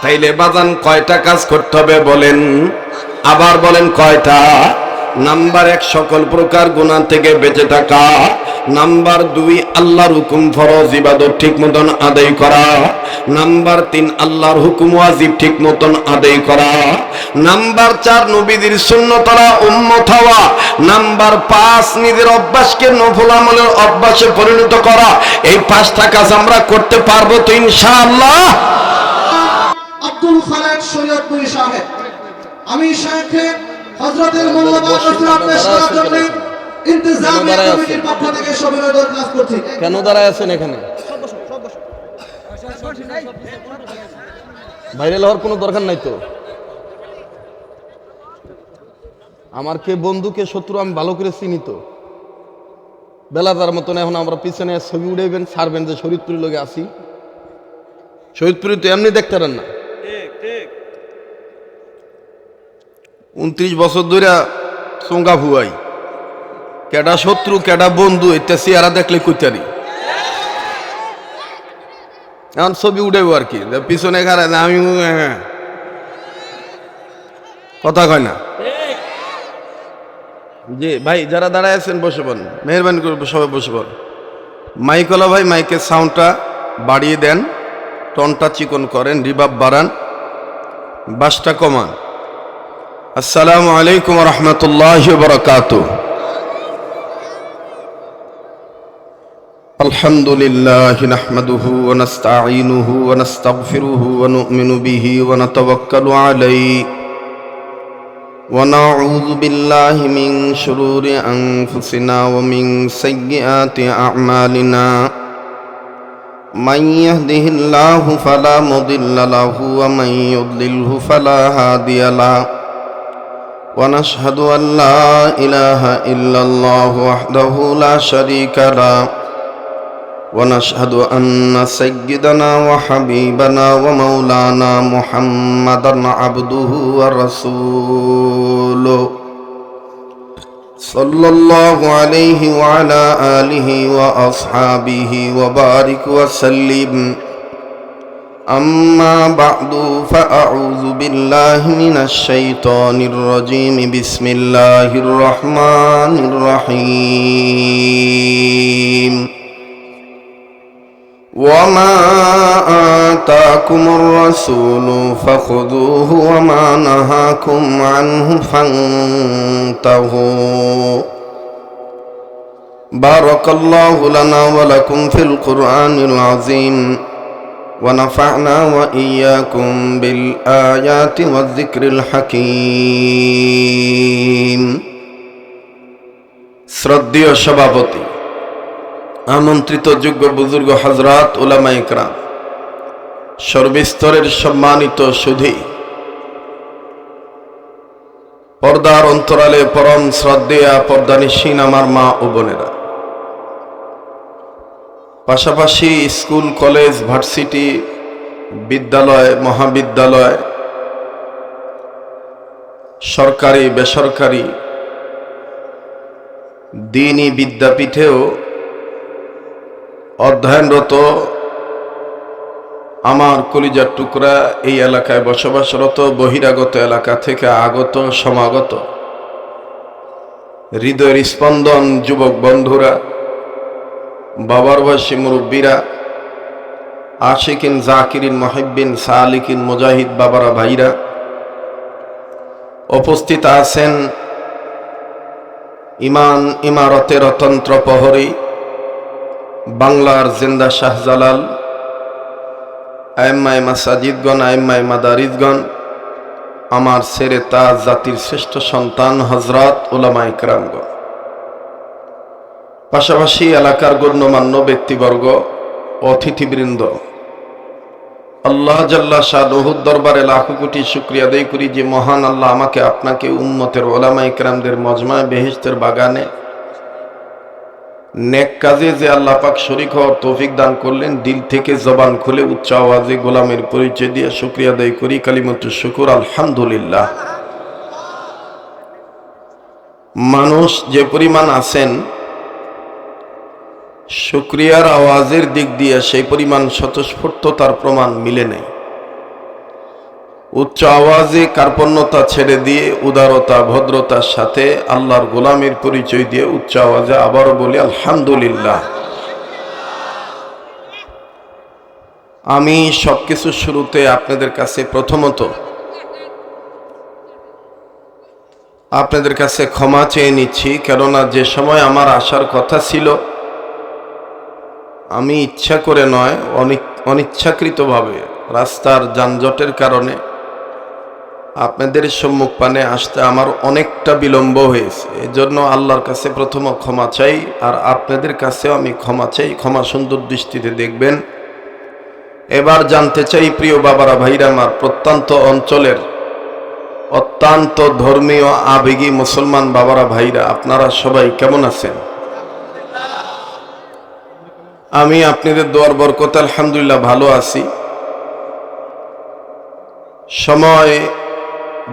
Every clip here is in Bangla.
তাইলে বাজান কয়টা কাজ করতে হবে বলেন? আবার বলেন কয়টা? নাম্বার 1 সকল প্রকার গুনাহ থেকে বেঁচে থাকা। নাম্বার 2 আল্লাহর হুকুম ফরজ ইবাদত ঠিক মতন আদায় করা। নাম্বার 3 আল্লাহর হুকুম ওয়াজিব ঠিক মতন আদায় করা। নাম্বার 4 নবীদের সুন্নতরা উম্মত হওয়া। নাম্বার 5 নিজের অভ্যাসকে নফল আমলের অভ্যাসে পরিণত করা। এই 5টা কাজ আমরা করতে পারবো তো ইনশাআল্লাহ? আব্দুল খালেক শরীয়তপুরী সাহেব, আমি শেখ হযরতের মূল্যবান নসিহত পেশ করার জন্য ইন্তেজামিয়া কমিটির পক্ষ থেকে সবিনয় দরখাস্ত করছি। কেন দাঁড়ায় আছেন এখানে? ভাইরাল হওয়ার কোনো দরকার নাই তো। আমার কে বন্ধু কে শত্রু আমি ভালো করে চিনি তো। বেলাদার মতন এখন আমরা পিছনে ছবি উড়াইবেন, ছাড়বেন যে শরীয়তপুরের লোকে আসি। শরীয়তপুরে তো এমনি দেখতে পারেন না। 29 বছর ধরে চোঙ্গা ভুয়াই, কেডা শত্রু কেডা বন্ধু এটা চেহারা দেখলে কইতারি। এখন ছবি উঠাইব আর কি, পিছনে খারাপ আমি কথা কয় না। জি ভাই, যারা দাঁড়ায় আছেন বসে পড়ুন, মেহরবানি করে সবাই বসে পড়ুন। মাইকলা ভাই মাইকের সাউন্ডটা বাড়িয়ে দেন, টনটা চিকন করেন, রিভাব বাড়ান, বাসটা কমান। আসসালামু আলাইকুম ওয়া রাহমাতুল্লাহি ওয়া বারাকাতুহু। আলহামদুলিল্লাহি নাহমাদুহু ওয়া নাস্তাঈনুহু ওয়া নাস্তাগফিরুহু ওয়া নু'মিনু বিহি ওয়া নাতাওয়াক্কালু আলাইহি ওয়া নাউযু বিল্লাহি মিন শুরুরি আনফুসিনা ওয়া মিন সাইয়্যিআতি আ'মালিনা। মান ইয়াহদিহিল্লাহু ফালা মুদিল্লা লাহু ওয়া মান ইউদ্লিলহু ফালা হাদিয়া লাহু। ونشهد أن لا إله إلا الله وحده لا شريك له ونشهد أن سيدنا وحبيبنا ومولانا محمدا عبده ورسوله صلى الله عليه وعلى آله وأصحابه وبارك وسلم. أما بعد فأعوذ بالله من الشيطان الرجيم. بسم الله الرحمن الرحيم. وما آتاكم الرسول فخذوه وما نهاكم عنه فانتهوا. بارك الله لنا ولكم في القرآن العظيم ونفعنا وإياكم بالآيات والذكر الحكيم. শ্রদ্ধেয় সভাপতি, আমন্ত্রিত যোগ্য বুজুর্গ হযরত উলামা ইকরাম, সর্বস্তরের সম্মানিত সুধী, পর্দার অন্তরালে পরম শ্রদ্ধেয়া পর্দানিশীন আমার মা ও বোনেরা, পাশাপাশি স্কুল কলেজ ভার্সিটি বিদ্যালয় মহাবিদ্যালয় সরকারি বেসরকারি দ্বীনি বিদ্যাপীঠেও অধ্যয়নরত আমার কলিজার টুকরা এই এলাকায় বসবাসরত বহিরাগত এলাকা থেকে আগত সমাগত হৃদয়ের স্পন্দন যুবক বন্ধুরা, বাবার বয়সী মুরব্বীরা, আশিকিন জাকিরিন মুহিব্বিন সালিকিন মুজাহিদ বাবারা ভাইরা, উপস্থিত আছেন ইমান ইমারতের অতন্ত্র প্রহরী বাংলার জিন্দা শাহজালাল, আইম্মায়ে মাসাজিদগণ, আইম্মায়ে মাদারিসগণ, আমার সেরে তাজ জাতির শ্রেষ্ঠ সন্তান হযরত উলামা ইকরামগণ, পাশাপাশি এলাকার গণ্যমান্য ব্যক্তিবর্গ, অতিথিবৃন্দ, আল্লাহ জাল্লা শানুহুর দরবারে লাখো কোটি শুকরিয়া আদায় করি যে মহান আল্লাহ আমাকে আপনাকে উম্মতের উলামা ইকরামদের মজমায়ে বেহেশতের বাগানে নেক কাজে যে আল্লাহ পাক শরীক হওয়ার তৌফিক দান করলেন। দিল থেকে জবান খুলে উচ্চ আওয়াজে গোলামের পরিচয় দিয়ে শুকরিয়া আদায় করি, কালিমাতুশ শুকুর আলহামদুলিল্লাহ। মানুষ যে পরিমাণ আছেন শুকরিয়ার আওয়াজের দিক দিয়ে সেই পরিমাণ স্বতঃস্ফূর্ততার প্রমাণ মিলে নেই। উচ্চ আওয়াজে কার্পণ্যতা ছেড়ে দিয়ে উদারতা ভদ্রতার সাথে আল্লাহর গোলামের পরিচয় দিয়ে উচ্চ আওয়াজে আবারও বলি আলহামদুলিল্লাহ। আমি সবকিছু শুরুতে আপনাদের কাছে প্রথমত আপনাদের কাছে ক্ষমা চেয়ে নিচ্ছি, কেননা যে সময় আমার আসার কথা ছিল আমি ইচ্ছা করে নয় অনিচ্ছাকৃতভাবে রাস্তার যানজটের কারণে আপনাদের সম্মুখপানে আসতে আমার অনেকটা বিলম্ব হয়েছে। এজন্য আল্লাহর কাছে প্রথম ক্ষমা চাই, আর আপনাদের কাছেও আমি ক্ষমা চাই, ক্ষমা সুন্দর দৃষ্টিতে দেখবেন। এবার জানতে চাই প্রিয় বাবারা ভাইরা আমার, প্রত্যন্ত অঞ্চলের অত্যন্ত ধর্মীয় আবেগী মুসলমান বাবারা ভাইরা, আপনারা সবাই কেমন আছেন? আমি আপনাদের দোয়ার বরকতে আলহামদুলিল্লাহ ভালো আছি।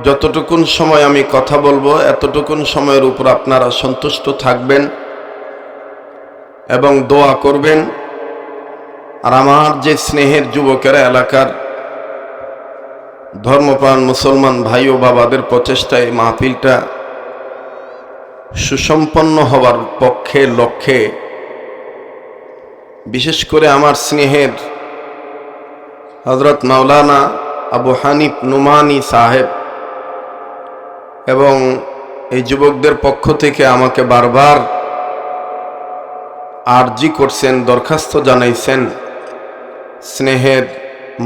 যতটুকুন সময় আমি কথা বলবো এতটুকুন সময়ের উপর আপনারা সন্তুষ্ট থাকবেন এবং দোয়া করবেন। আর আমার যে স্নেহের যুবকেরা এলাকার ধর্মপ্রাণ মুসলমান ভাই ও বাবাদের প্রচেষ্টায় মাহফিলটা সুসম্পন্ন হওয়ার পক্ষে লক্ষ্যে, বিশেষ করে আমার স্নেহের হযরত মাওলানা আবু হানিফ নুমানি সাহেব এবং এই যুবকদের পক্ষ থেকে আমাকে বারবার আরজি করছেন, দরখাস্ত জানাইছেন, স্নেহের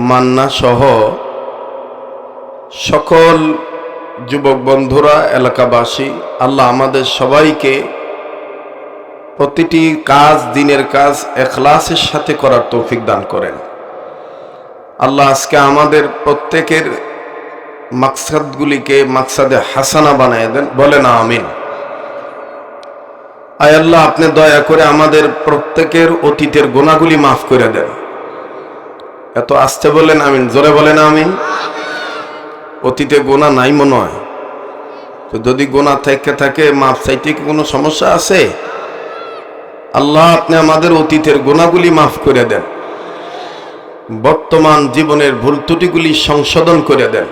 মান্না সহ সকল যুবক বন্ধুরা, এলাকাবাসী, আল্লাহ আমাদের সবাইকে প্রতিটি কাজ, দিনের কাজ ইখলাসের সাথে করার তৌফিক দান করেন। আল্লাহ আজকে আমাদের প্রত্যেকের মাকসাদগুলিকে মাকসাদে হাসানা বানিয়ে দেন, বলেন আমিন। আয় আল্লাহ, আপনি দয়া করে আমাদের প্রত্যেকের অতীতের গুনাহগুলি মাফ করে দেন। এত আস্তে বলেন আমিন, জোরে বলেন আমিন। অতীতে গুনাহ নাই মনে হয়, তো যদি গুনাহ থেকে থাকে মাফ চাইতে কি কোনো সমস্যা আছে? আল্লাহ আপনি আমাদের অতীতের গুনাহগুলি মাফ করে দেন, বর্তমান জীবনের ভুল ত্রুটিগুলি সংশোধন করে দেন,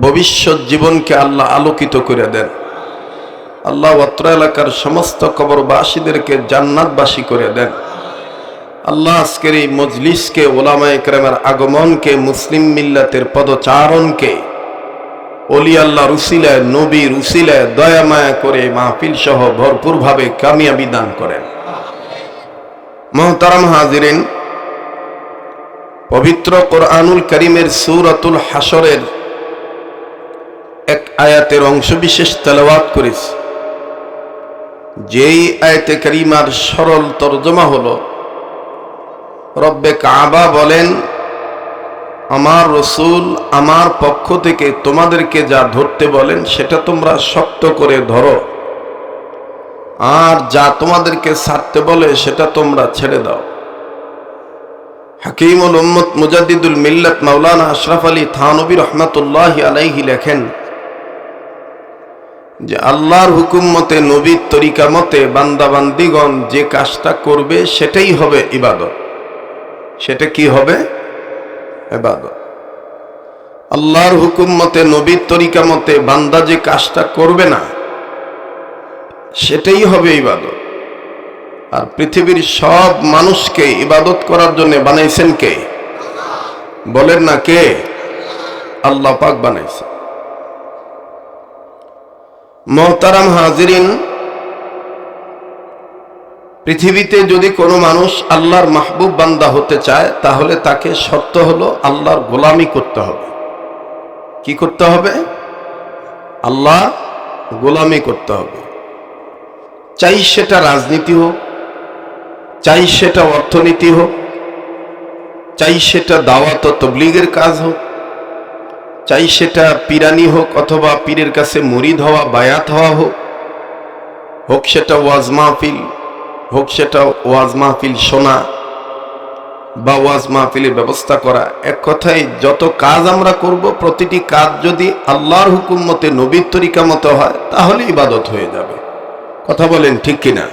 ভবিষ্যৎ জীবনকে আল্লাহ আলোকিত করে দেন। আল্লাহ অত্র এলাকার সমস্ত কবরবাসীদেরকে জান্নাতবাসী করে দেন। আল্লাহ আজকের এই মজলিসকে, ওলামায়ে কেরামের আগমনকে, মুসলিম মিল্লাতের পদচারণকে ওলি আল্লাহর উসিলায়, নবীর উসিলায় দয়া মায়া করে মাহফিল সহ ভরপুরভাবে কামিয়াবি দান করেন। মুহতারাম হাজিরিন, পবিত্র কোরআনুল কারীমের সূরাতুল হাশরের এক আয়াতের অংশবিশেষ তেলাওয়াত করেছি। যেই আয়াতে কারিমার সরল তরজমা হলো, রব্বে কাবা বলেন, আমার রসূল আমার পক্ষ থেকে তোমাদেরকে যা ধরতে বলেন সেটা তোমরা শক্ত করে ধরো, আর যা তোমাদেরকে ছাড়তে বলে সেটা তোমরা ছেড়ে দাও। হাকিমুল উম্মত মুজাদ্দিদুল মিল্লাত মাওলানা আশরাফ আলী থানভী রহমাতুল্লাহি আলাইহি লেখেন যে আল্লাহর হুকুম মতে, নবীর তরিকা মতে বান্দাবান্দিগণ যে কাজটা করবে সেটাই হবে ইবাদত। সেটা কি হবে? ইবাদত। আল্লাহর হুকুম মতে, নবীর তরিকা মতে বান্দা যে কাজটা করবে না সেটাই হবে ইবাদত। আর পৃথিবীর সব মানুষকে ইবাদত করার জন্য বানাইছেন কে? বলেন না কে? আল্লাহ পাক বানাইছেন। মুহতারাম হাজিরিন, পৃথিবীতে যদি কোনো মানুষ আল্লাহর মাহবুব বান্দা হতে চায় তাহলে তাকে শর্ত হলো আল্লাহর গোলামি করতে হবে। কি করতে হবে? আল্লাহ গোলামি করতে হবে। চাই সেটা রাজনীতি হোক, চাই সেটা অর্থনীতি হোক, চাই সেটা দাওয়াত ও তাবলীগের কাজ হোক, চাই সেটা পীরানি হোক অথবা পীরের কাছে মুরিদ হওয়া, বায়াত হওয়া হোক সেটা ওয়াজ মাহফিল, হোক সেটা ওয়াজ মাহফিল শোনা বা ওয়াজ মাহফিলের ব্যবস্থা করা। এক কথায় যত কাজ আমরা করব, প্রতিটি কাজ যদি আল্লাহর হুকুম মতে, নবীর তরিকা মতো হয় তাহলে ইবাদত হয়ে যাবে। কথা বলেন ঠিক কিনা?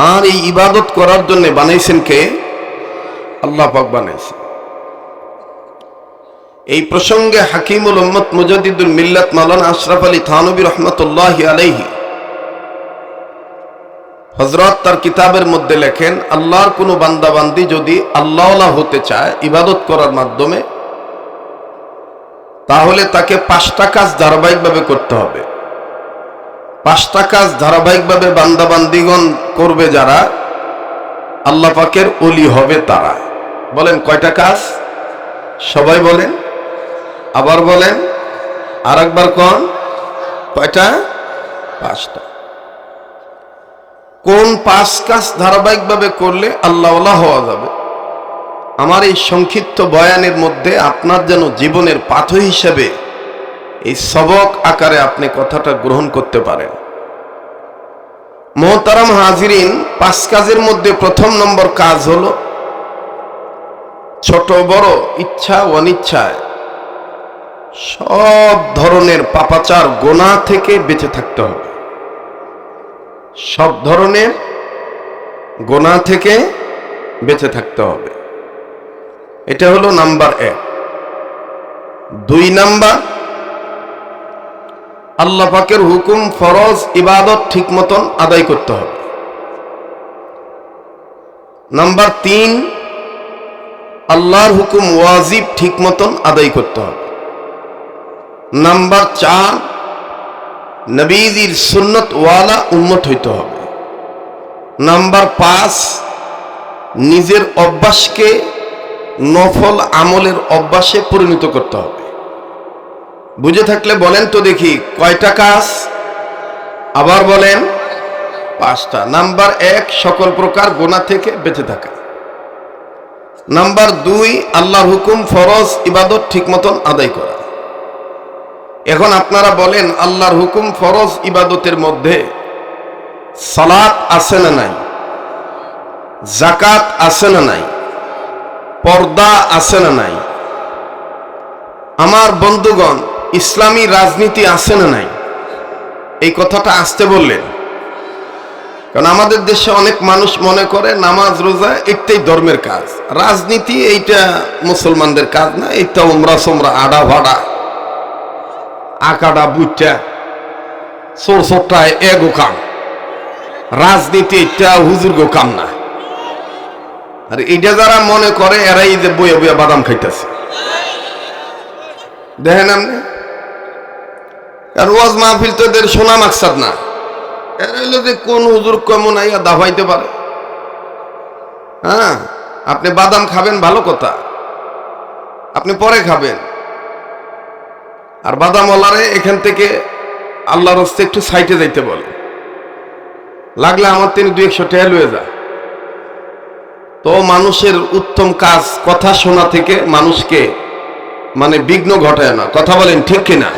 আর এই ইবাদত করার জন্য বানাইছেন কে? আল্লাহ পাক বানাইছেন। এই প্রসঙ্গে হাকিমুল উম্মত মুজাদ্দিদুল মিল্লাত মাওলানা আশরাফ আলী থানভী রাহমাতুল্লাহি আলাইহি হযরত তার কিতাবের মধ্যে লেখেন, আল্লাহর কোনো বান্দা বান্দি যদি আল্লাহওয়ালা হতে চায় ইবাদত করার মাধ্যমে, তাহলে তাকে 5টা কাজ ধারাবাহিকভাবে করতে হবে। 5টা কাজ ধারাবাহিকভাবে বান্দা বান্দিগণ করবে যারা, আল্লাহ পাকের ওলি হবে তারা। বলেন কয়টা কাজ? সবাই বলেন, আবার বলেন, আরেকবার কোন কয়টা? 5টা। কোন 5 কাজ ধারাবাহিকভাবে করলে আল্লাহওয়ালা হওয়া যাবে? আমার এই সংক্ষিপ্ত বয়ানের মধ্যে আপনার যেন জীবনের পাথ হিসেবে এই সবক আকারে আপনি কথাটা গ্রহণ করতে পারেন। মোহতারাম হাজিরিন, 5 কাজের মধ্যে প্রথম নম্বর কাজ হলো ছোট বড় ইচ্ছা অনিচ্ছায় সব ধরনের পাপাচার গুনাহ থেকে বেঁচে থাকতে হবে। সব ধরনের গুনাহ থেকে বেঁচে থাকতে হবে। এটা হলো নাম্বার 1। 2 নাম্বার, আল্লাহ পাকের হুকুম ফরজ ইবাদত ঠিক মতন আদায় করতে হবে। নাম্বার 3, আল্লাহর হুকুম ওয়াজিব ঠিক মতন আদায় করতে হবে। নাম্বার 4, নবীজির সুন্নত ওয়ালা উম্মত হইতে হবে। নাম্বার 5, নিজের অভ্যাসকে নফল আমলের অভ্যাসে পরিণত করতে হবে। বুঝে থাকলে বলেন তো দেখি কয়টা কাজ? আবার বলেন 5টা। নাম্বার 1, সকল প্রকার গুনাহ থেকে বেঁচে থাকা। নাম্বার 2, আল্লাহর হুকুম ফরজ ইবাদত ঠিক মতন আদায় করা। এখন আপনারা বলেন, আল্লাহর হুকুম ফরজ ইবাদতের মধ্যে সালাত আছে না নাই? যাকাত আছে না নাই? পর্দা আছে না নাই? আমার বন্ধুগণ, ইসলামী রাজনীতি আছে না নাই? এই কথাটা আসতে বললেন, কারণ আমাদের দেশে অনেক মানুষ মনে করে নামাজ রোজা এটাই ধর্মের কাজ, রাজনীতি এইটা মুসলমানদের কাজ না, এইটা উমরা সোমরা আডা ভাড়া আকাডা বুইটা সোর সোরটায় এগো কাম, রাজনীতি এটা হুজুর গো কাম না। আর এটা যারা মনে করে এরাই যে বইয়া বইয়া বাদাম খাইতেছে, দেখেন আপনি। আর ওয়াজ মাহফিল তো এদের শোনা মাকসাদ না, এরা হইলো যে কোন হুজুর কেমন আইয়া দাফাইতে পারে। হ্যাঁ, আপনি বাদাম খাবেন ভালো কথা, আপনি পরে খাবেন। আর বাদামওয়ালারে এখান থেকে আল্লাহর রাস্তায় একটু সাইটে যাইতে বলে, লাগলে আমার তিনি 200 টাকা লয়ে যা। তো মানুষের উত্তম কাজ কথা শোনা থেকে মানুষকে মানে বিঘ্ন ঘটায় না। কথা বলেন ঠিক কিনা?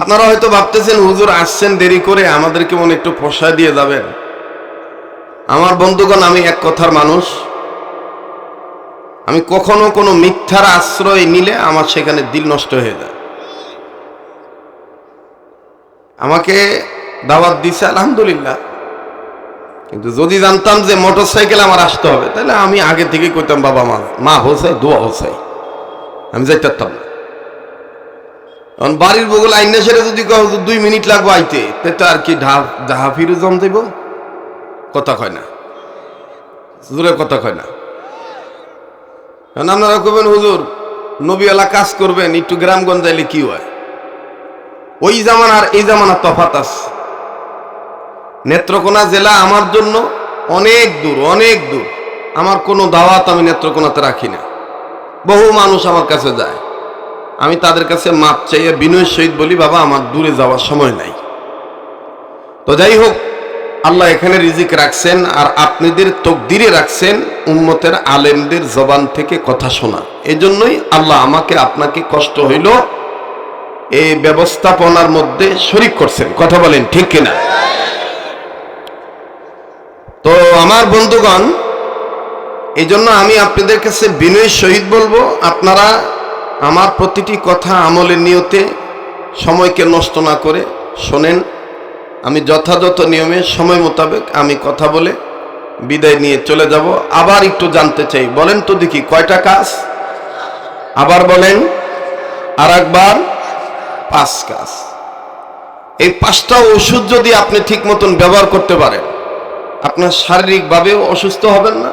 আপনারা হয়তো ভাবতেছেন হুজুর আসছেন দেরি করে, আমাদেরকে মনে একটু পোষায় দিয়ে যাবেন। আমার বন্ধুগণ, আমি এক কথার মানুষ, আমি কখনো কোনো মিথ্যার আশ্রয় নিলে আমার সেখানে দিল নষ্ট হয়ে যায়। আমাকে দাওয়াত দিছে আলহামদুলিল্লাহ, কিন্তু যদি জানতাম যে মোটরসাইকেল আমার আসতে হবে, তাহলে আমি আগে থেকেই কইতাম বাবা মা হোসাই দোয়া হোসাই, আমি যাইতাম না। কারণ বাড়ির বগল আইনা সেরে যদি 2 মিনিট লাগবো আইতে, তাই তো আর কি ঢাহা ফিরে জম দেব, কথা কয় না, জোরে কথা কয় না। কারণ আপনারা কবেন হুজুর নবীওয়ালা কাজ করবেন, একটু গ্রামগঞ্জ যাইলে কি হয়? ওই জামানার এই জামানার তফাত আছে। নেত্রকোনা জেলা আমার জন্য অনেক দূর, অনেক দূর। আমার কোনো দাওয়াত আমি নেত্রকোনাতে রাখি না। বহু মানুষ আমার কাছে যায়, আমি তাদের কাছে মাপ চাইয়ে বিনয়ের সহিত বলি, বাবা আমার দূরে যাওয়ার সময় নাই। তো যাই হোক, আল্লাহ এখানে রিজিক রাখছেন, আর আপনাদের তকদিরে রাখছেন উম্মতের আলেমদের জবান থেকে কথা শোনা। এই জন্যই আল্লাহ আমাকে আপনাকে কষ্ট হইল এই ব্যবস্থাপনার মধ্যে শরীক করছেন। কথা বলেন ঠিক কিনা? তো আমার বন্ধুগণ, এই জন্য আমি আপনাদের কাছে বিনয়ের সহিত বলবো, আপনারা আমার প্রতিটি কথা আমলের নিয়তে সময়কে নষ্ট না করে শোনেন। আমি যথাযথ নিয়মে সময় মোতাবেক আমি কথা বলে বিদায় নিয়ে চলে যাব। আবার একটু জানতে চাই, বলেন তো দেখি কয়টা কাজ? আবার বলেন, আর একবার 5 কাজ। এই 5টা ওষুধ যদি আপনি ঠিক মতন ব্যবহার করতে পারেন, আপনার শারীরিকভাবেও অসুস্থ হবেন না,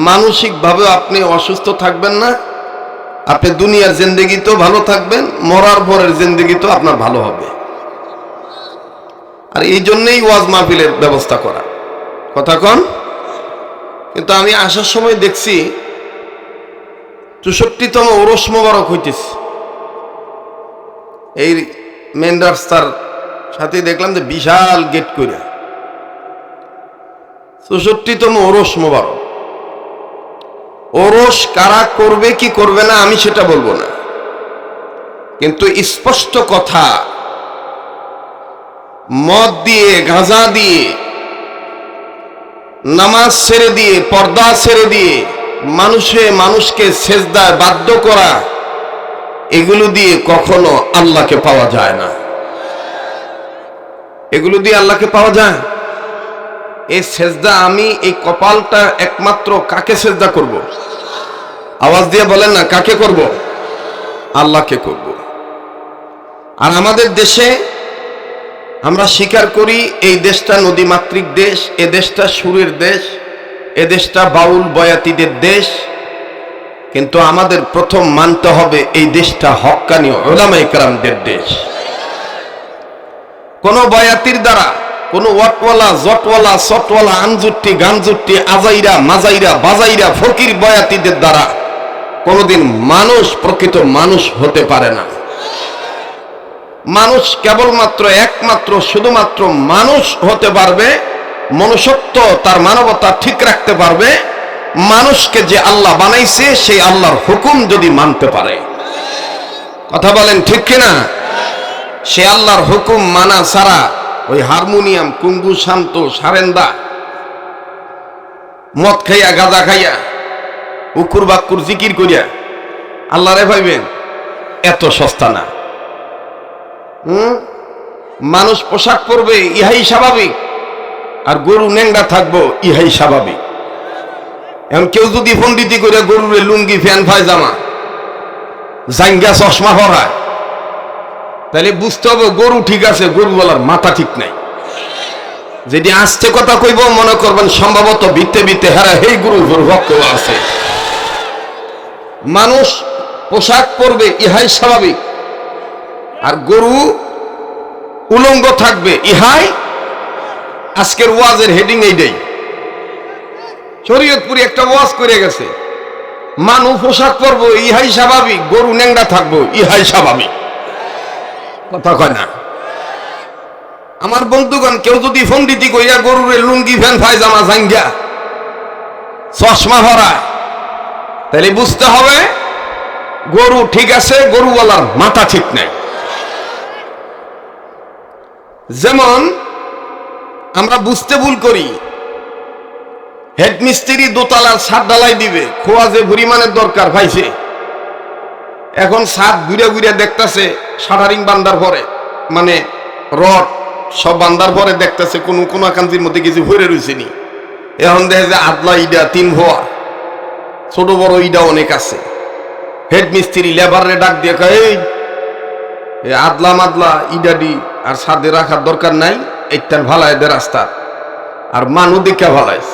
মানসিকভাবেও আপনি অসুস্থ থাকবেন না, আপনি দুনিয়ার জিন্দেগিতেও ভালো থাকবেন, মরার পরের জিন্দেগিতেও আপনার ভালো হবে। আর এই জন্যই ওয়াজ মাহফিলের ব্যবস্থা করা। কথা কন। কিন্তু আমি আসার সময় দেখছি 64তম ওরস মোবারক হইতেছে। এই মেন রাস্তার সাথে দেখলাম যে বিশাল গেট করে 64তম ওরস মোবারক। ওরস কারা করবে কি করবে না আমি সেটা বলবো না, কিন্তু স্পষ্ট কথা, মদ দিয়ে, গাঁজা দিয়ে, নামাজ ছেড়ে দিয়ে, পর্দা ছেড়ে দিয়ে মানুষকে সেজদায় বাধ্য করা, এগুলো দিয়ে কখনো আল্লাহকে পাওয়া যায় না। এগুলো দিয়ে আল্লাহকে পাওয়া যায়? এই সেজদা, আমি এই কপালটা একমাত্র কাকে সেজদা করব? আওয়াজ দিয়ে বলেন না, কাকে করব? আল্লাহকে করব। আর আমাদের দেশে আমরা স্বীকার করি এই দেশটা নদীমাতৃক দেশ, এ দেশটা সুরের দেশ, এ দেশটা বাউল বয়াতিদের দেশ, কিন্তু আমাদের প্রথম মানতে হবে এই দেশটা হক্কানি উলামায়ে কেরামদের দেশ। কোন বয়াতির দ্বারা, কোন ওয়াটওয়ালা, জটওয়ালা, সটওয়ালা, আনজুট্টি, গানজুট্টি, আজাইরা, মাজাইরা, বাজাইরা, ফকির বয়াতিদের দ্বারা কোনোদিন মানুষ প্রকৃত মানুষ হতে পারে না। মানুষ কেবলমাত্র, একমাত্র, শুধুমাত্র মানুষ হতে পারবে, মনুষ্যত্ব, তার মানবতা ঠিক রাখতে পারবে মানুষকে যে আল্লাহ বানাইছে সেই আল্লাহর হুকুম যদি মানতে পারে। কথা বলেন ঠিক কিনা? সে আল্লাহর হুকুম মানা ছাড়া ওই হারমোনিয়াম, কুঙ্গু, শান্ত, সারেন্দা, মদ খাইয়া, গাঁজা খাইয়া, উকুর বাক্কুর জিকির করিয়া আল্লাহরে ভাইবেন, এত সস্তা না। মানুষ পোশাক পরবে, ইহাই স্বাভাবিক, আর গরু ন্যাংরা থাকবো, ইহাই স্বাভাবিক। এখন কেউ যদি পন্ডিতি করে গরুরে লুঙ্গি, ফ্যান, পায়জামা, জাঙ্গা, চশমা পরায়, তাহলে বুঝতে হবে গরু ঠিক আছে, গরু বলার মাথা ঠিক নাই। যদি আস্তে কথা কইব মনে করবেন সম্ভবত ভিত্তে ভিত্তে হারা হে গুরু ভক্ত আছে। মানুষ পোশাক পরবে, ইহাই স্বাভাবিক, আর গরু উলঙ্গ থাকবে, ইহাই। আজকের ওয়াজের হেডিং এইটাই। শরীয়তপুরে একটা ওয়াজ করে গেছে, মানুষ পোশাক পরবো, ইহাই স্বাভাবিক, গরু ন্যাংরা থাকবো, ইহাই স্বাভাবিক। কথা কয় না। আমার বন্ধুগণ, কেউ যদি পন্ডিতি কইয়া গরুরে লুঙ্গি, ফ্যান, পায়জামা, জাঙ্গা, চশমা ভরায়, তাহলে বুঝতে হবে গরু ঠিক আছে, গরুওয়ালার মাথা ঠিক নাই। যেমন আমরা বুঝতে ভুল করি, হেডমিস্ত্রি দোতলার ছাদ ঢালাই দিবে, খোয়া যে পরিমাণের দরকার পাইছে, এখন ছাদ ঘুরে ঘুরে দেখতেছে শাটারিং বান্দার পরে, মানে রড সব বান্দার পরে দেখতেছে কোন কোন কান্তির মধ্যে কিছু ভরে রয়েছে নি। এখন দেখে যে আদলা ইডা 3 ভোয়া, ছোট বড় ইডা অনেক আছে। হেডমিস্ত্রি লেবারে ডাক দিয়ে কয়, এই আদলা মাদলা ইডাডি আর ছাদে রাখার দরকার নাই, এইটার ভালাই দে রাস্তা, আর মানু দেখা ভালাইস।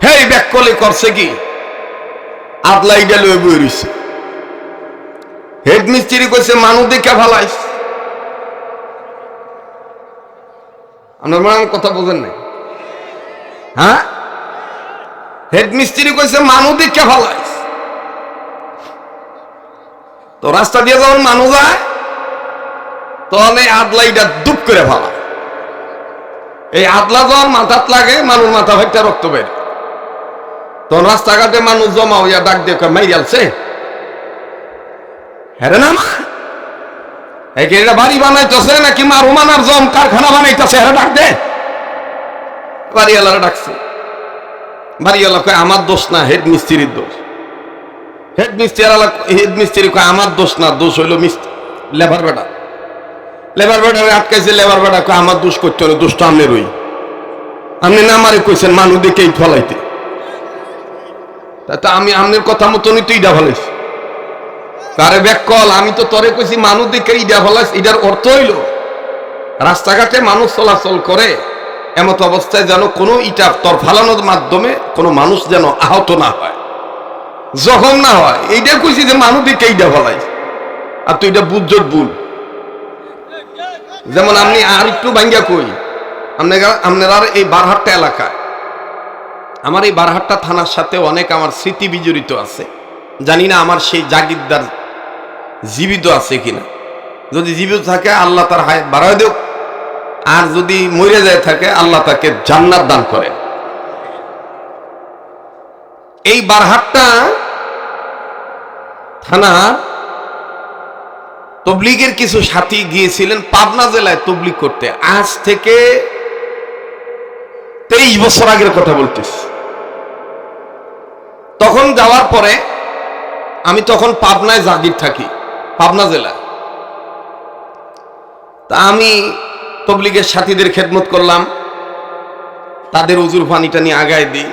হেই ব্যাককলে করছে কি, আদলা ইডা লয়ে বই রইছে। হেডমিস্ত্রি কইছে মানু দেখা ভালাইস। আপনার মনে কথা বোঝেন নাই? হ্যাঁ, হেডমিস্ত্রি কইছে মানু দেখা ভালাইস। তো রাস্তা দিয়ে যখন মানুষ যায়, তখন এই আদলাইটা দুপ করে ভালা। এই আদলা যখন মাথাত লাগে, মানুষ মাথা ভাইটা রক্ত বের, তখন রাস্তাঘাটে মানুষ জমা হইয়া ডাক দিয়ে মাই আলছে, হ্যাঁ না এটা বাড়ি বানাইতেছে নাকি মারু মানার জম কারখানা বানাইতেছে, হ্যাঁ ডাক দে। বাড়িওয়ালারা ডাকছে, বাড়িওয়ালা কয় আমার দোষ না, হেডমিস্ত্রির দোষ। হেডমিস্ত্রি কয় আমার দোষ না, দোষ হইল লেবার বেটা। লেবার বেটারে আটকাইছে, লেবার বেটা কয় আমার দোষ করতে হলো, দোষটা আপনি রই, আপনি না আমারে কইছেন মানুষ দেখেই ফলাইতে, তা আমি আপনার কথা মতনই তো ইডা ফলাইছি। আরে ব্যাকল, আমি তো তরে কইছি মানুষ দিকে ইডা ফলাইস, এটার অর্থ হইল রাস্তাঘাটে মানুষ চলাচল করে এমত অবস্থায় যেন কোনো ইটা তর ফালানোর মাধ্যমে কোনো মানুষ যেন আহত না হয়, জখম না হয়, এইটা কইছি যে মানুষ দিকে ইডা ফলাইস। আর তুই এটা বুঝজত ভুল। যেমন আপনি আর একটু ভাঙ্গা কই, আপনার এই বারহাট্টা এলাকায়, আমার এই বারহাট্টা থানার সাথে অনেক আমার স্মৃতি বিজড়িত আছে। জানি না আমার সেই জাগিরদার জীবিত আছে কিনা। যদি জীবিত থাকে আল্লাহ তার হায়াত বাড়ায় দেব, আর যদি মরে যায় থাকে আল্লাহ তাকে জান্নাত দান করেন। এই বারহাট্টা থানা তবলিগের কিছু সাথী গিয়েছিলেন পাবনা জেলায় তবলিগ করতে। আজ থেকে 23 বছর আগের কথা বলতেছি। তখন যাওয়ার পরে আমি তখন পাবনায় জাগির থাকি, পাবনা জেলায়। তা আমি তবলিগের সাথীদের খেদমত করলাম, তাদের উজুর পানিটা নিয়ে আগায় দিই।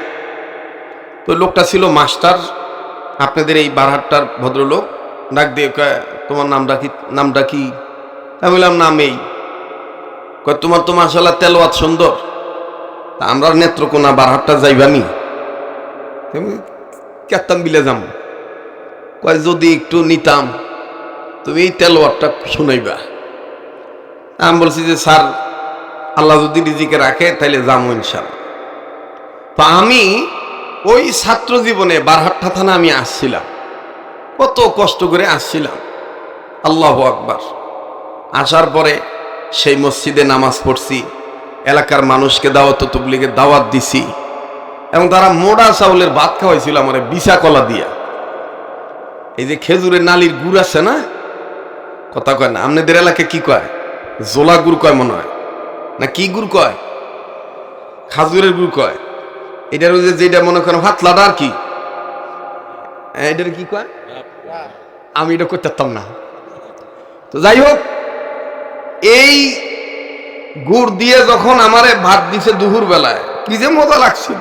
তো লোকটা ছিল মাস্টার, আপনাদের এই বারহাট্টার ভদ্রলোক। ডাক দিয়ে কয়, তোমার নামটা কি? আমি বললাম নাম এই। কয় তোমার তো মাশাআল্লাহ তেলাওয়াত সুন্দর, তা আমরা নেত্রকোনা বারহাট্টা যাইবানি? কেতাম বিলে যাম। কয় যদি একটু নিতাম, তুমি এই তেলাওয়াতটা শুনাইবা। আমি বলছি যে স্যার, আল্লাহ যদি রিজিকে রাখে তাইলে যাবো ইনশাআল্লাহ। তো আমি ওই ছাত্র জীবনে বারহাট্টা থানা আমি আসছিলাম, কত কষ্ট করে আসছিলাম। আল্লাহু আকবার। আসার পরে সেই মসজিদে নামাজ পড়ছি, এলাকার মানুষকে দাওয়াত তবলিগের দাওয়াত দিছি, এবং তারা মোড়া চাউলের ভাত খাওয়াইছিল আমার বিছা কলা দিয়া। এই যে খেজুরের নালির গুড় আছে না, কথা কয় না, আপনাদের এলাকায় কি কয়? জোলা গুড় কয় মনে হয়, না কি গুড় কয়? খাজুরের গুড় কয়। এটার যেটা মনে করেন ভাতলাটা আর কি, এটার কি কয়? আমি এটা করতে পারতাম না। তো যাই হোক, এই গুড় দিয়ে যখন আমারে ভাত দিছে দুপুর বেলায়, কি যে মজা লাগছিল,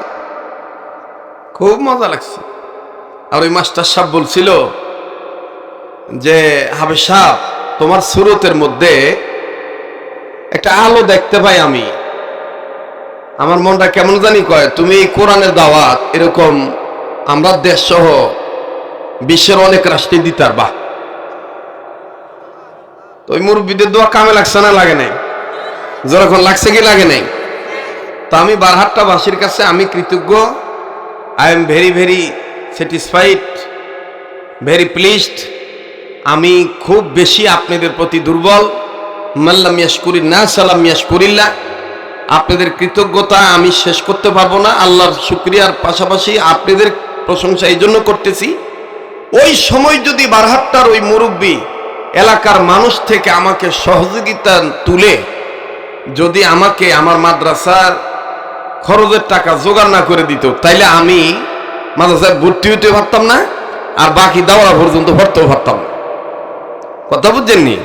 খুব মজা লাগছে। আর ওই মাস্টার সাহেব বলছিল যে হাফেজ সাহেব, তোমার সুরতের মধ্যে একটা আলো দেখতে পাই আমি, আমার মনটা কেমন জানি কয় তুমি এই কোরআনের দাওয়াত এরকম আমরা দেশ সহ বিশ্বের অনেক রাষ্ট্রে দিতার। বাহ, তো ওই মুরব্বীদের দোয়া কামে লাগছে না লাগে নাই? যখন লাগছে কি লাগে নাই? তো আমি বারহাট্টাবাসীর কাছে আমি কৃতজ্ঞ। I am very very satisfied, very pleased. আমি খুব বেশি আপনাদের প্রতি দুর্বল। মাল্লাম ইয়াশকুরিন নাস সালাম ইয়াশকুরিল্লাহ। আপনাদের কৃতজ্ঞতা আমি শেষ করতে পারবো না। আল্লাহর শুকরিয়ার পাশাপাশি আপনাদের প্রশংসা এই জন্য করতেছি, ওই সময় যদি বারহাট্টার ওই মুরব্বী এলাকার মানুষ থেকে আমাকে সহযোগিতা তুলে যদি আমাকে আমার মাদ্রাসার খরচের টাকা জোগাড় না করে দিত, তাইলে আমি মাদ্রাসায় ভর্তি হইতে পারতাম না, আর বাকি দাওয়া পর্যন্ত ভরতেও পারতাম না। কথা বুঝছেননি?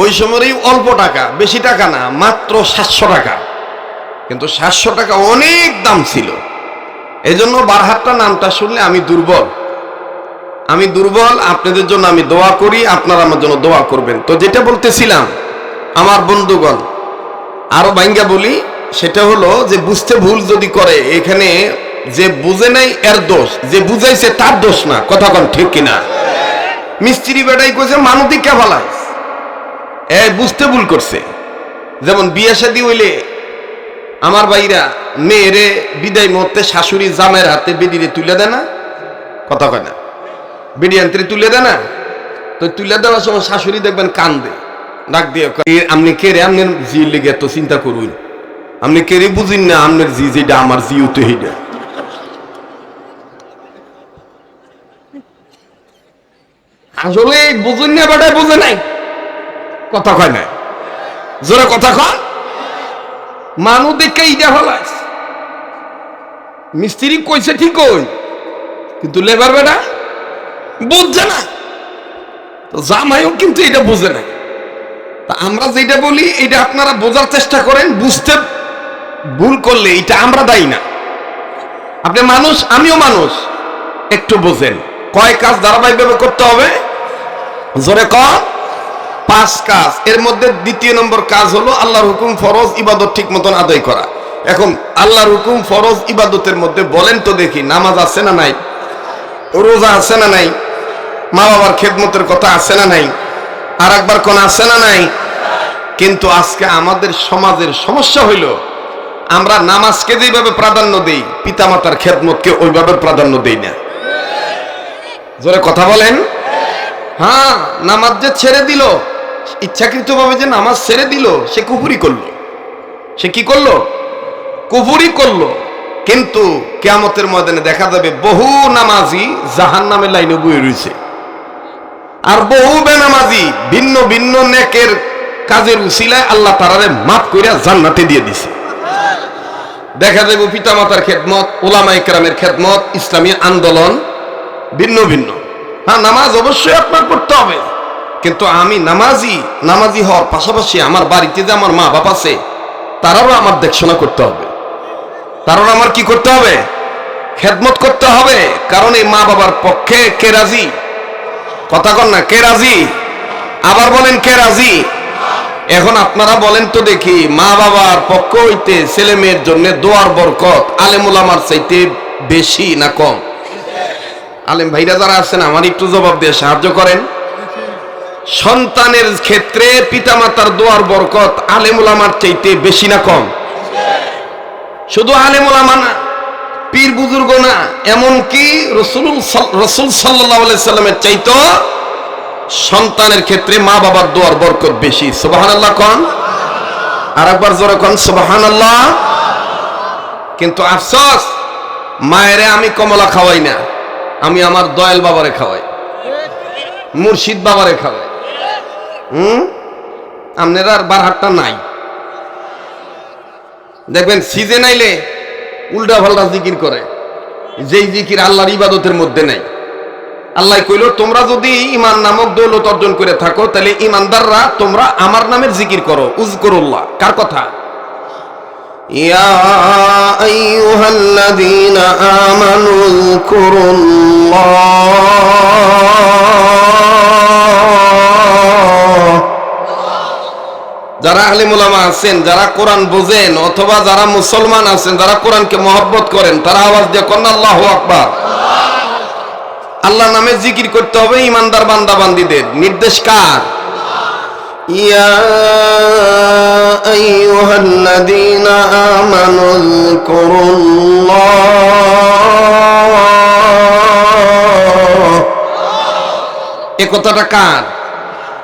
ওই সময়ের অল্প টাকা, বেশি টাকা না, মাত্র 700 টাকা। কিন্তু 700 টাকা অনেক দাম ছিল। এই জন্য বারহাট্টা নামটা শুনলে আমি দুর্বল, আমি দুর্বল। আপনাদের জন্য আমি দোয়া করি, আপনারা আমার জন্য দোয়া করবেন। তো যেটা বলতেছিলাম আমার বন্ধুগণ, আরো ভাঙ্গা বলি, সেটা হলো যে বুঝতে ভুল যদি করে, এখানে যে বুঝে নাই এর দোষ, যে বুঝাইছে তার দোষ না। কথা কন ঠিক কিনা? মিস্ত্রি বেটাই কইছে মানবিক কে ফেলায়, বুঝতে ভুল করছে। যেমন বিয়ে শাদী হইলে আমার ভাইরা মেয়েরে বিদায় মুহূর্তে শাশুড়ি জামের হাতে বেদিরে তুলে দেয় না? কথা কয় না? বিডি আন্তরে তুলে দেয় না? তো তুলে দেওয়ার সময় শাশুড়ি দেখবেন কান্দে, ডাক দিয়ে আপনি কে রে, আপনার জি লেগে এত চিন্তা করুন, আপনি কে রে বুঝিন না, আপনার জি যেটা আমার জিও তো সেইটা। আসলে বুঝুন না, বেটায় বুঝে নাই। কথা কয় না, জোরে কথা কয়। মানুষ দেখে ইটা হলাস, মিস্ত্রি কইছে ঠিক হই, কিন্তু লেবার বেটা বুঝছে না। তো জামাইও কিন্তু এটা বুঝে না। তা আমরা যেটা বলি এটা আপনারা বোঝার চেষ্টা করেন, বুঝতে ভুল করলে এটা আমরা দায়ী না। আপনি মানুষ, আমিও মানুষ, একটু বোঝেন কয় কাজ ধারাবাহিকভাবে করতে হবে। জোরে কর, 5 কাজ। এর মধ্যে দ্বিতীয় নম্বর কাজ হলো আল্লাহর হুকুম ফরজ ইবাদত ঠিক মতন আদায় করা। এখন আল্লাহর হুকুম ফরজ ইবাদতের মধ্যে বলেন তো দেখি, নামাজ আছে না নাই? রোজা আছে না নাই? মা বাবার খেদমতের কথা আছে না নাই? আর একবার কোন আছে না নাই? কিন্তু আজকে আমাদের সমাজের সমস্যা হইল, আমরা নামাজকে যেভাবে প্রাধান্য দেই, পিতামাতার খেদমতকে ওইভাবে প্রাধান্য দেই না। জোরে কথা বলেন। হ্যাঁ, নামাজ যে ছেড়ে দিল, ইচ্ছাকৃতভাবে যে নামাজ ছেড়ে দিল, সে কুফরি করলো। সে কি করলো? কুফরি করলো। কিন্তু কিয়ামতের ময়দানে দেখা যাবে বহু নামাজি জাহান্নামের লাইনে বয়ে রয়েছে, আর বহু বেনামাজি ভিন্ন ভিন্ন নেকের কাজের উসিলায় আল্লাহ তাআলা মাফ কইরা জান্নাতে দিয়ে দিছে। দেখা যাবে পিতামাতার খেদমত, উলামায়ে কেরামের খেদমত, ইসলামী আন্দোলন ভিন্ন ভিন্ন। হ্যাঁ, নামাজ অবশ্যই আপনার পড়তে হবে, কিন্তু আমি নামাজি হওয়ার পাশাপাশি আমার বাড়িতে যে আমার মা বাবা আছে, তারাও আমার দেখশোনা করতে হবে, তারাও আমার কি করতে হবে? খেদমত করতে হবে। কারণ এই মা বাবার পক্ষে কে রাজি? কথা কন না, কে রাজি? আবার বলেন, কে রাজি? এখন আপনারা বলেন তো দেখি, মা বাবার পক্ষ হইতে ছেলে মেয়ের জন্য দোয়ার বরকত আলেম ওলামার চাইতে বেশি না কম? আলেম ভাইরা যারা আছেন আমার একটু জবাব দিয়ে সাহায্য করেন। সন্তানের ক্ষেত্রে পিতামাতার দোয়ার বরকত আলেম ওলামার চাইতে বেশি না কম? শুধু আলেম ওলামা না, পীর বুজুর্গ না, এমনকি রাসূল সাল্লাল্লাহু আলাইহি সাল্লামের চাইতে সন্তানের ক্ষেত্রে মা বাবার দোয়ার বরকত বেশি। সুবহানাল্লাহ কোন? আর একবার জোরে কোন সুবহানাল্লাহ। কিন্তু আফসোস, মায়েরে আমি কমলা খাওয়াই না, আমি আমার দয়াল বাবারে খাওয়াই, মুর্শিদ বাবারে খাওয়াই। আপনারা আর বারহাটটা নাই, দেখবেন সিজন আইলে উল্টা পাল্টা জিকির করে, যেই জিকির আল্লাহর ইবাদতের মধ্যে নাই। আল্লাহ কইল, তোমরা যদি ঈমান নামক দৌলত অর্জন করে থাকো, তাহলে ঈমানদাররা তোমরা আমার নামের জিকির করো, উযকুরুল্লাহ। কার কথা? ইয়া আইয়ুহাল্লাযীনা আমানু উযকুরুল্লাহ। যারা আলেম ওলামা আছেন, যারা কোরআন বোঝেন, অথবা যারা মুসলমান আছেন, যারা কোরআনকে মহব্বত করেন, তারা আওয়াজ দিয়ে কোন আল্লাহু আকবার। আল্লাহ নামে জিকির করতে হবে ইমানদার বান্দা বান্দীদের। নির্দেশ কার? ইয়া আইয়ুহাল্লাযীনা আমানু যকুরুল্লাহ। এই কথাটা কার?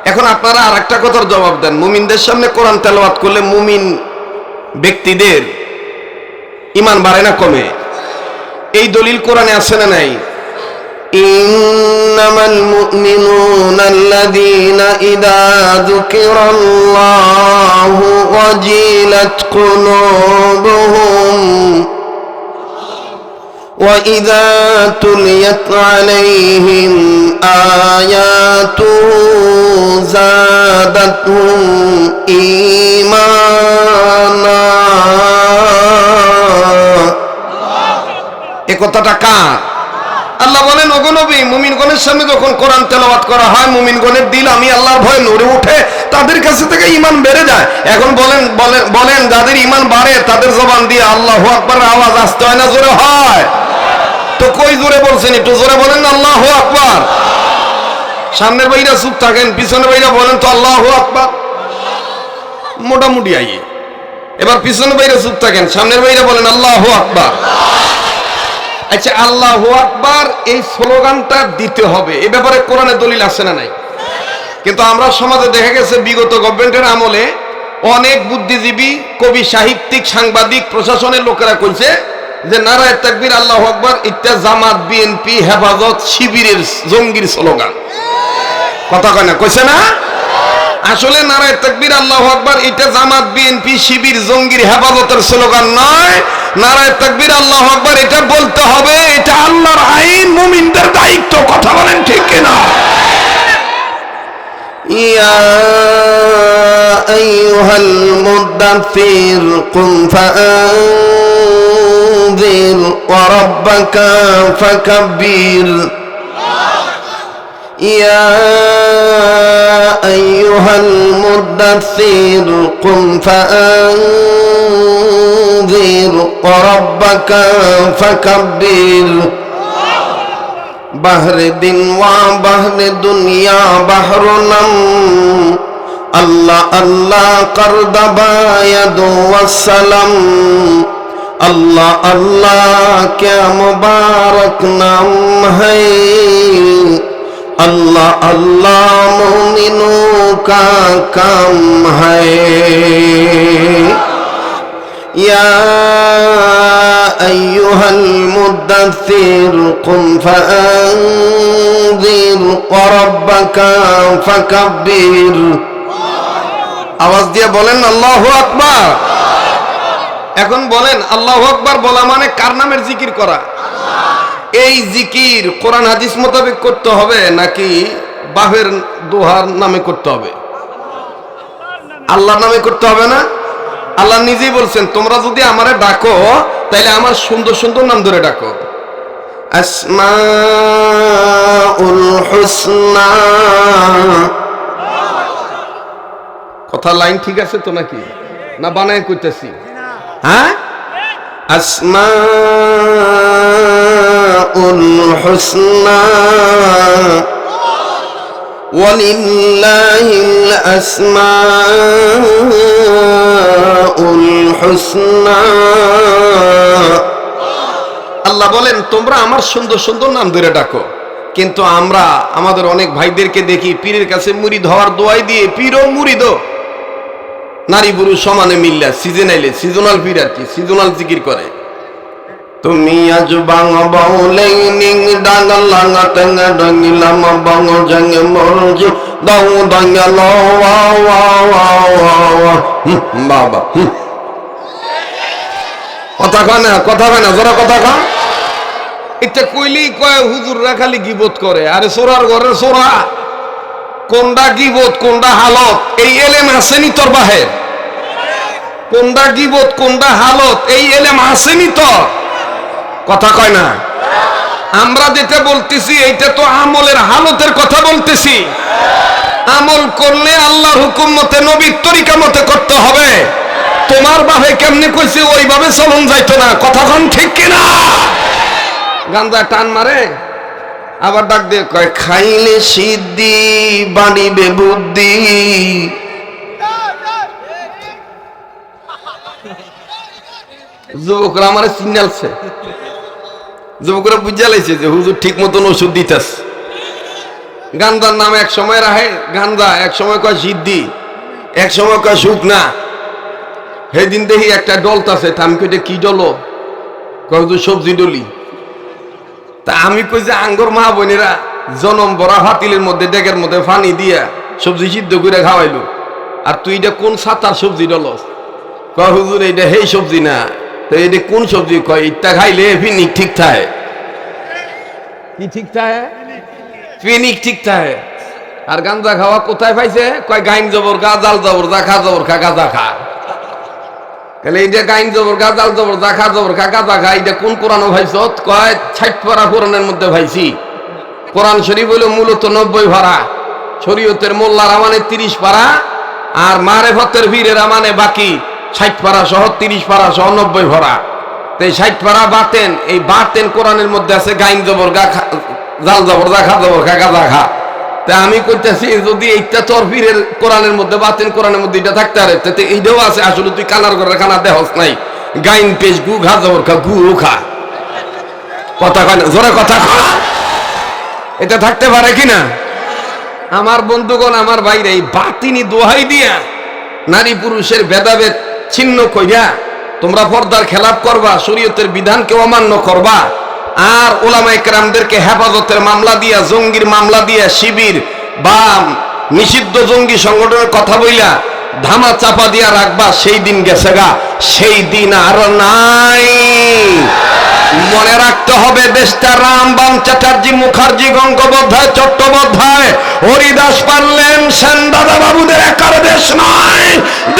এখন আপনারা আর একটা কথার জবাব দেন, মুমিনদের সামনে কোরআন তেলাওয়াত করলে মুমিন ব্যক্তিদের ঈমান বাড়ে না কমে? এই দলিল কোরআনে আছে না নাই? ইন্নামাল মুমিনুনা আল্লাযীনা ইযা যুকিরাল্লাহু ওয়াজিলাত কুলুবুহুম ওয়া ইযা তুলিয়াত আলাইহিম আয়াতুহু যাদাতহুম ঈমানা। এই কথাটা কার? আল্লাহ বলেন, ওগো নবী, মুমিনগণের সামনে যখন কোরআন তেলাওয়াত করা হয়, মুমিনগণের দিল আমি আল্লাহর ভয়ে নড়ে উঠে, তাদের কাছে থেকে ঈমান বেড়ে যায়। এখন বলেন যাদের ঈমান বাড়ে তাদের জবান দিয়ে আল্লাহু আকবার আওয়াজ আসতে হয় না জোরে হয়? তো কই জোরে বলছেন? একটু জোরে বলেন না আল্লাহু আকবার। সামনের ভাইরা চুপ থাকেন, পিছনের ভাইরা বলেন তো আল্লাহু আকবার। মোটামুটি আইয়ে। এবার পিছনের ভাইরা চুপ থাকেন, সামনের ভাইরা বলেন আল্লাহু আকবার। আচ্ছা, আল্লাহু আকবার এই স্লোগানটা দিতে হবে, এ ব্যাপারে কোরআনে দলিল আছে না নাই? কিন্তু আমরা সমাজে দেখা গেছে বিগত গভর্নমেন্টের আমলে অনেক বুদ্ধিজীবী, কবি, সাহিত্যিক, সাংবাদিক, প্রশাসনের লোকেরা কইছে যে নারায়ে তাকবীর আল্লাহু আকবার এটা জামাত, বিএনপি, হেফাজত, শিবিরের জঙ্গির স্লোগান। কথা কয় না? কইছে না? আসলে নারায়ে তাকবীর আল্লাহু আকবার এটা জামাত, বিএনপি, শিবির, জঙ্গির, হেফাজতের স্লোগান নয়। নারায়ে তাকবীর আল্লাহু আকবার এটা বলতে হবে, এটা আল্লাহর আইন, মুমিনদের দায়িত্ব। কথা বলেন ঠিক কিনা? ইয়া আইয়ুহাল মুদাথ্থির কুম ফাআনযির ওয়া রাব্বাকা ফাকাব্বির। ইয়া আইয়ুহাল মুদ্দাসসির কুম ফাআনযির ওয়া রাব্বাকা ফাকাব্বির বাহরে দিন ওয়া বাহরে দুনিয়া বাহরুনাম আল্লাহ আল্লাহ করদাবায়াদ ওয়াসসালাম अल्लाह अल्लाह क्या मुबारक नाम है अल्लाह अल्लाह मोमिनों का काम है या अय्युहल मुद्दस्सिर कुम फअंज़िर व रब्बका फकब्बिर आवाज দিয়ে বলেন আল্লাহু আকবার। এখন বলেন আল্লাহু আকবার বলা মানে কার নামের জিকির করা? এই জিকির কোরআন হাদিস মোতাবেক করতে হবে নাকি বাহের দোহার নামে করতে হবে? আল্লাহর নামে করতে হবে না? আল্লাহ নিজেই বলছেন তোমরা যদি আমারে ডাকো তাহলে আমার সুন্দর সুন্দর নাম ধরে ডাকো। আসমাউল হুসনা। কথা লাইন ঠিক আছে তো নাকি না বানায় কইতেছি? হ্যাঁ, আসমাউল হুসনা ওয়ালিল্লাহিল আসমাউল হুসনা। আল্লাহ বলেন তোমরা আমার সুন্দর সুন্দর নাম ধরে ডাকো, কিন্তু আমরা আমাদের অনেক ভাইদেরকে দেখি পীরের কাছে মুরিদ হওয়ার দোয়াই দিয়ে পীরও মুরিদও নারী পুরুষ সমানে মিল্লা সিজনাইলে সিজনাল পীর আর কি সিজনাল জিকির করে। তুমি আজ বাং বাউলে নিং ডাঙ্গ লাঙ্গা টাঙ্গা ডাঙ্গিলাম বাং জাঙ্গে মরজ দাও ডাঙ্গা লো ওয়া ওয়া ওয়া বাবা কথা কয় না জোরা কথা কয়। এটা কইলি কয় হুজুররা খালি গিবত করে। আরে সোরার ঘরে সোরা, কোনটা গিবত কোনটা হালত এই এলেম আসেনি তোর বাহের? কোনটা গিবত কোনটা হালত এই এলেম আসেনি তোর? কথা কয় না। আমরা যেটা বলতেছি এইটা তো আমলের হালতের কথা বলতেছি। আমল করলে আল্লাহর হুকুম মতে নবীর তরিকা মতে করতে হবে। তোমার বাহে কেমনে কইছে ওইভাবে চলন যাইতো না। কথা কন ঠিক কিনা? গান্দা টান মারে আবার ডাক দিয়ে কয় খাইলে সিদ্ধি বাড়িবে বুদ্ধি। যুবকরা আমার সিগন্যালছে, যুবকরা বুঝা লাইছে যে হুজুর ঠিক মতন ওষুধ দিতেছে। গান্দার নাম এক সময় রাহে গান্দা, এক সময় কয় সিদ্ধি, এক সময় কয় সুখ না। সেদিন দেখি একটা ডলতাছে, আমি কইটা কি ডলো? কয় হুজুর সবজি ডলি। তা আমি কই যে আঙ্গর মা বোনেরা জনম বড়া হাতিলের মধ্যে ডেকের মধ্যে পানি দিয়া সবজি সিদ্ধ করে খাওয়াইলো, আর তুই এটা কোন সাতার সবজি ডলস? কয় হুজুর এইটা হেই সবজি না। তো এটা কোন সবজি? কয় ইটা খাইলে ফিনিক ঠিক থাকে। কি ঠিক থাকে? ফিনিক ঠিক থাকে। আর গাঁজা খাওয়া কোথায় পাইছে? কয় গাইন জবর গা জাল জবর যা খা জবর খা গাঁজা খা। তাহলে এইটা গাইন জবর গা জাল জবর যা খা জবর খা গাঁজা খা, এটা কোন কোরআনও ভাইছত? কয় ৬০ পারা কোরআনের মধ্যে ভাইছি। কোরআন শরীফ হইল মূলত ৯০ পারা, শরীয়তের মোল্লারা মানে ৩০ পারা, আর মারেফতের বীরেরা মানে বাকি ৬০ পারা সহ ৩০ পারা সহ ৯০ পারা। তো এই ৬০ পারা বাতেন, এই বাতেন কোরআনের মধ্যে আছে গাইন জবর গা জাল জবর যা খা জবর খা গাঁজা খা। তা আমি কইতেছি যদি এইটা তোর পীরের কোরআনের মধ্যে বাতেন কোরআনের মধ্যে এটা থাকতে পারে, তাতে এইটাও আছে। আসলে তুই কানার ঘরের খানা দেহস নাই। গাইন পেশ গু ঘা জবর খা গু খা। কথা কয় না জোরে কথা কয়। এটা থাকতে পারে কিনা? আমার বন্ধুগণ, আমার ভাইরা, এই বাতিনি দোহাই দিয়া নারী পুরুষের ভেদাভেদ ছিন্ন কইরা তোমরা পর্দার খেলাপ করবা, শরীয়তের বিধানকে অমান্য করবা, আর ওলামায়ে কেরামদেরকে হেফাজতের মামলা দিয়া, জঙ্গির মামলা দিয়া, শিবির বা নিষিদ্ধ জঙ্গি সংগঠনের কথা বইলা ধামা চাপা দিয়া রাখবা। সেই দিন গেছে গা, সেই দিন আর নাই। মনে রাখতে হবে দেশটা রামবাম চ্যাটার্জি মুখার্জি গঙ্গোপাধ্যায় চট্টোপাধ্যায় হরিদাস পারলেন সেন দাদা বাবুদের একার দেশ নয়,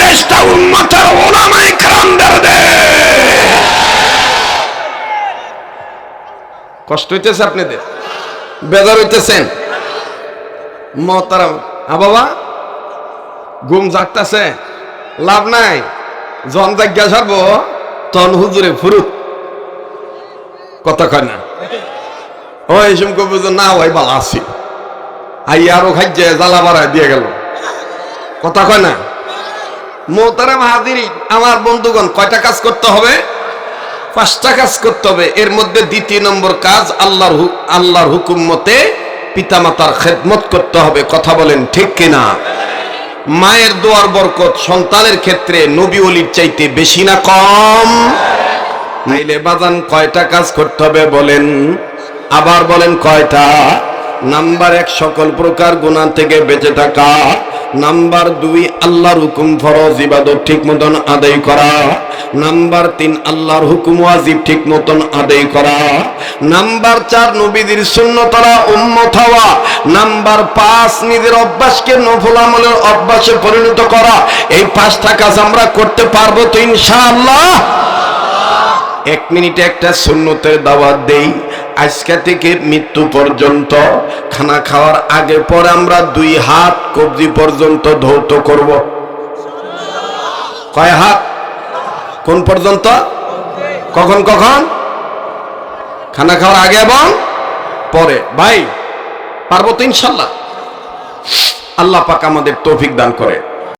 দেশটা উম্মতের ওলামায়ে কেরামদের দেশ। কষ্ট হইতেছে আপনাদের? বেজার হইতেছেন? মহতারাম বাবা, ঘুম জাগতাছে, লাভ নাই। জন জাগ্যা সারব তন হুজুরে ফুরুত, কথা কয় না। ওই সময় বুঝো না ওই বালা আছি, আই আরো খাইছে জ্বালা বাড়ায় দিয়ে গেল, কথা কয় না। মোহতারাম হাজিরিন, আমার বন্ধুগণ, কয়টা কাজ করতে হবে? 5টা কাজ করতে হবে। এর মধ্যে দ্বিতীয় নম্বর কাজ আল্লাহর হুকুম মতে পিতামাতার খেদমত করতে হবে, কথা বলেন ঠিক কিনা? মায়ের দোয়ার বরকত সন্তানের ক্ষেত্রে নবী ওলির চাইতে বেশি না কম? নাইলে বাজান কয়টা কাজ করতে হবে বলেন, আবার বলেন কয়টা? নাম্বার 1 সকল প্রকার গুনাহ থেকে বেঁচে থাকা। নাম্বার 2 আল্লাহর হুকুম ফরজ ইবাদত ঠিক মতন আদায় করা। নাম্বার 3 আল্লাহর হুকুম ওয়াজিব ঠিক মতন আদায় করা। নাম্বার 4 নবীদের সুন্নতরা উম্মত হওয়া। নাম্বার 5 নিজের অভ্যাসকে নফল আমলের অভ্যাসে পরিণত করা। এই 5টা কাজ আমরা করতে পারবো তো ইনশাআল্লাহ? 1 মিনিটে একটা সুন্নতের দাওয়াত দেই। আজকে থেকে মৃত্যু পর্যন্ত খানা খাওয়ার আগে পরে আমরা 2 হাত কবজি পর্যন্ত ধৌত করব। কয় হাত? কোন পর্যন্ত? কখন কখন? খানা খাওয়ার আগে এবং পরে। ভাই পারবো তো ইনশাল্লাহ? আল্লাহ পাক আমাদের তৌফিক দান করে।